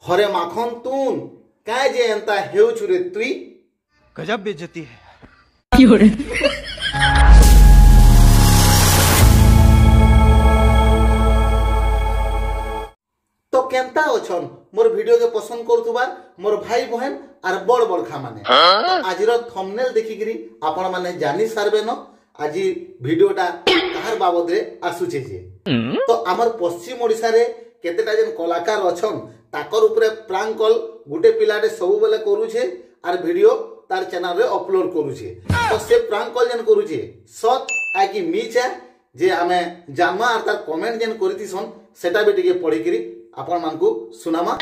हरे माखन तुन काय जे एंता हेउछु रे तुई गजब बेइज्जती है। तो केंता अछन मोर वीडियो के पसंद करथुबार मोर भाई बहन आर बड़ बड़ खा माने तो आजिर थंबनेल देखिकरी आपण माने जानि सारबे न आजि वीडियोटा काहर बाबद रे आसुचे जे तो हमर पश्चिम ओडिसा रे केतेटा जन कलाकार अछन ताकर ऊपर प्रांक कॉल गुटे पिलाटे सब बेले करूछे आर वीडियो तार चैनल रे अपलोड करूछे तो से प्रांक कॉल जन करूछे सत आ कि मीच है जे आमे जानमा आर तार कमेंट जन करतिसन सेटा भी टिके पढिकरी आपण मानकू सुनामा।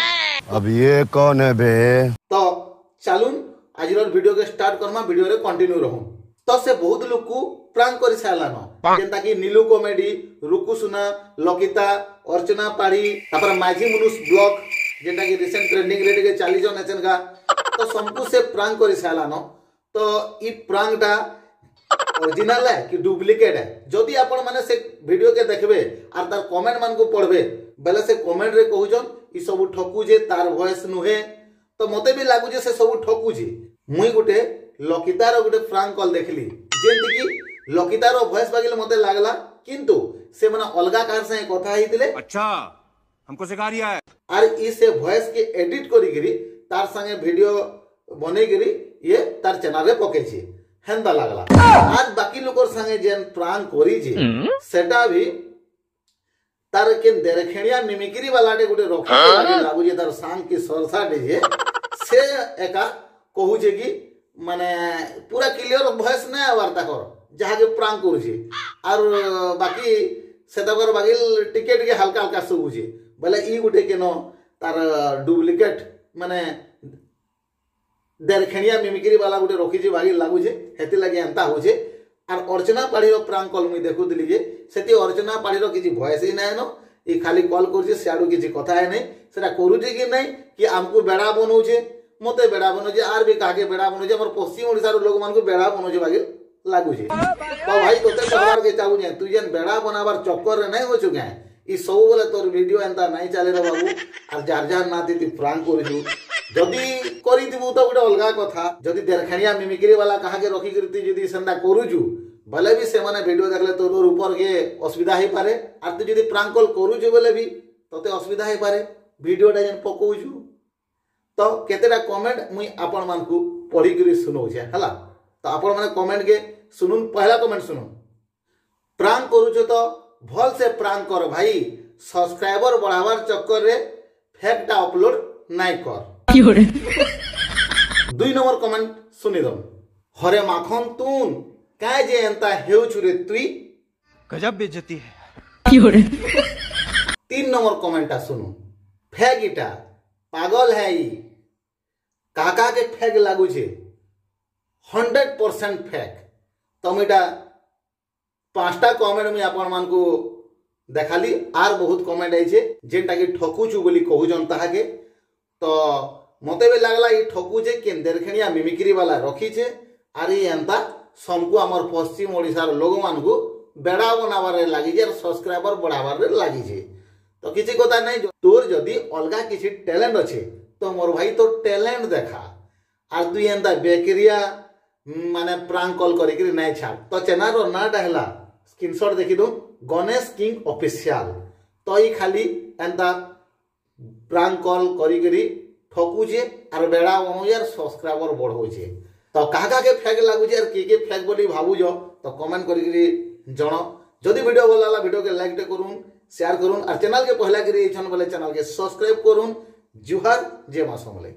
अब ये कौन है बे? तो चलून आज वीडियो के स्टार्ट करमा वीडियो रे कंटिन्यू रहूं। तो से बहुत लोग को प्रांक कर सारलान जेंता कि नीलू कॉमेडी रुकु सुना लकिता अर्चना पाड़ी तापर माझी मनुष ब्लॉग जेंता कि रिसेंट ट्रेंडिंग रे के 40 जन एचन का तो संपू से प्रांक कर सारलान तो ई प्रांक टा ओरिजिनल है कि डुप्लीकेट है जदि आपण माने से वीडियो के देखबे आर तार कमेंट मान को पढ़बे बेले से कमेंट रे कहउजन ई सब ठकू जे तार वॉइस नुहे तो मते भी लागु जे से सब ठकू जे मुई गुटे लकितार गुटे प्रांक कॉल देखली जेंति कि लकितार वॉइस बागिल मते लागला किंतु से माने अलगा कार से कथा हितिले अच्छा हमको सिखा रिया है आर ई से वॉइस के एडिट करी गिरी तार संगे वीडियो बने गिरी ये तार चैनल रे पके छी हेंदा लागला आज बाकी लोकर संगे जेन प्रांक करी जे सेटा भी तार के देरखेणिया मिमिक्री वालाटे गुटे रखी लागु जे तार सांग की सरसा डे जे से एका कहू जे कि माने पूरा क्लियर वॉइस नै वार्ता कर जहा के प्रांक करू जे आर बाकी सेतकर बागिल टिकेट के हल्का हल्का सुबु जे बोले ई गुटे केनो तार डुप्लीकेट माने देरखेणिया मिमिक्री वाला गुटे रखी जे बागिल लागु जे हेति लागि एंता हो जे आर अर्चना पाड़ी रो प्रांक कॉल मुई देखुदिली जे सेति अर्चना पाड़ी रो किछि वॉइस ही नै न ई खाली कॉल करछि सियाडू किछि कथा है नै सेटा करूछि कि नै कि हमको बेड़ा बनौछे मते बेड़ा बनौछे आर भी काके बेड़ा बनौछे हमर पश्चिम ओडिसा रो लोग मान को बेड़ा बनौछे बागिल लागु जे तो भाई तोते कहबार के चाहू जे तू जेन बेड़ा बनाबार चक्कर रे नै होछु के ई सब बोले तोर वीडियो एंता नै चले रे बाबू आर जार जार नाती ती प्रांक करछु जदि करी दिबु तो गुटे अलगा कथा जदि देरखेणिया मिमिक्री वाला कहा के रखी करती जदि संदा करूछु भले भी से माने वीडियो देखले तोर ऊपर के असुविधा हे पारे आर तू जदि प्रांक कॉल करूछु बोले भी तोते असुविधा हे पारे वीडियोटा जेन पकोछु तो केतेटा कमेंट मुई आपण मान को पढी करी सुनो छे हला तो आपण माने कमेंट के सुनुन पहला कमेंट सुनो प्रांक करूछु तो भल से प्रांक कर भाई सब्सक्राइबर बढ़ावार चक्कर रे फेकटा अपलोड नाइ कर। 2 नंबर कमेंट सुनि दम हरे माखन तुन काय जे एंता हेउछु रे तुई गजब बेइज्जती है। 3 नंबर कमेंटा सुनु फेक इटा पागल है ई काका के फेक लागु छे 100% फेक तमिटा 5टा कमेंट में आपण मान को देखाली आर बहुत कमेंट आइछे जेंटा कि ठकुछु बोली कहू जन ताहा के तो मते भी लागला ई ठकुचे केन देरखेणिया मिमिक्री वाला रखी छे आर ई एंता समको हमर पश्चिम ओडिसा रो लोग मान को बेड़ा बनाबार रे लागि जे सब्सक्राइबर बढ़ाबार रे लागि छे तो किछि कथा नै तोर जदी अलगा किछि टैलेंट अछि तो मोर भाई तो टैलेंट देखा आर तू एंता बेकरिया माने प्रांक कॉल करी करी नै छाड़ तो चैनल रो नाटा हैला स्क्रीनशॉट देखि दो गणेश किंग ऑफिशियल तो ई खाली एंता प्रांक कॉल करी करी ठकू जे आर बेड़ा बनौ यार सब्सक्राइबर बढ़ो जे तो काका के फेक लागु जे आर के फेक बोली भाबु जो तो कमेंट करी करी जणो जदी वीडियो भल लागला वीडियो के लाइक करूं शेयर करूं और चैनल के पहला करी छन बोले चैनल के सब्सक्राइब करूं जुहार जय मां समले।